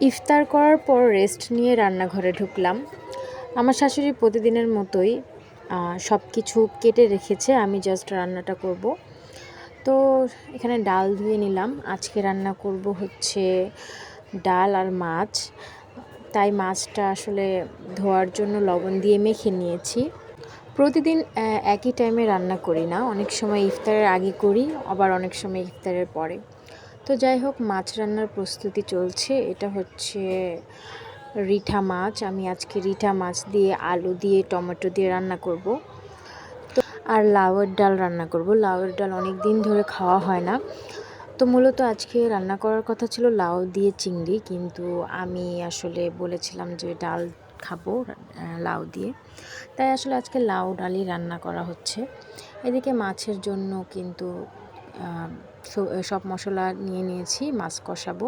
ইফতার করার পর রেস্ট নিয়ে রান্নাঘরে ঢুকলাম। আমার শাশুড়ি প্রতিদিনের মতোই সব কিছু কেটে রেখেছে, আমি জাস্ট রান্নাটা করব। তো এখানে ডাল ধুয়ে নিলাম। আজকে রান্না করব হচ্ছে ডাল আর মাছ। তাই মাছটা আসলে ধোয়ার জন্য লবণ দিয়ে মেখে নিয়েছি। প্রতিদিন একই টাইমে রান্না করি না, অনেক সময় ইফতারের আগে করি, আবার অনেক সময় ইফতারের পরে। তো যাই হোক, মাছ রান্নার প্রস্তুতি চলছে। এটা হচ্ছে রিঠা মাছ। আমি আজকে রিঠা মাছ দিয়ে আলু দিয়ে টমেটো দিয়ে রান্না করব। তো আর লাউয়ের ডাল রান্না করব। লাউয়ের ডাল অনেক দিন ধরে খাওয়া হয় না। তো মূলত আজকে রান্না করার কথা ছিল লাউ দিয়ে চিংড়ি, কিন্তু আমি আসলে বলেছিলাম যে ডাল খাবো লাউ দিয়ে, তাই আসলে আজকে লাউ ডালই রান্না করা হচ্ছে। এদিকে মাছের জন্য কিন্তু সব মশলা নিয়ে নিয়েছি, মাছ কষাবো।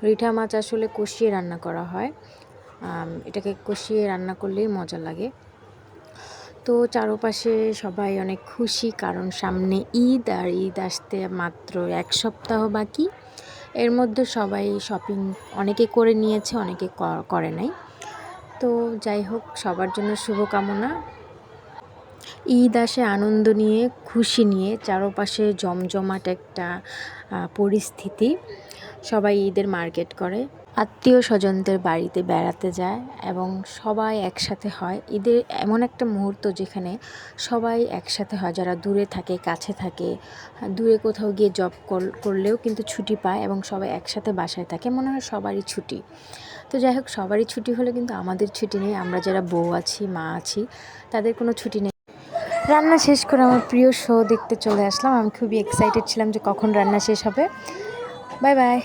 রিঠা মাছ আসলে কষিয়ে রান্না করা হয়, এটাকে কষিয়ে রান্না করলেই মজা লাগে। তো চারপাশে সবাই অনেক খুশি, কারণ সামনে ঈদ, আর ঈদ আসতে মাত্র এক সপ্তাহ বাকি। এর মধ্যে সবাই শপিং অনেকে করে নিয়েছে, অনেকে করে নাই। তো যাই হোক, সবার জন্য শুভকামনা। ঈদ আসে আনন্দ নিয়ে, খুশি নিয়ে, চারপাশে জমজমাট একটা পরিস্থিতি। সবাই ঈদের মার্কেট করে, আত্মীয় স্বজনদের বাড়িতে বেড়াতে যায় এবং সবাই একসাথে হয়। ঈদের এমন একটা মুহূর্ত যেখানে সবাই একসাথে হয়, যারা দূরে থাকে, কাছে থাকে, দূরে কোথাও গিয়ে জব করলেও কিন্তু ছুটি পায় এবং সবাই একসাথে বাসায় থাকে, মনে হয় সবারই ছুটি। তো যাই হোক, সবারই ছুটি হলে কিন্তু আমাদের ছুটি নেই। আমরা যারা বউ আছি, মা আছি, তাদের কোনো ছুটি নেই। রান্না শেষ করে আমার প্রিয় শো দেখতে চলে আসলাম। আমি খুবই এক্সাইটেড ছিলাম যে কখন রান্না শেষ হবে। Bye bye.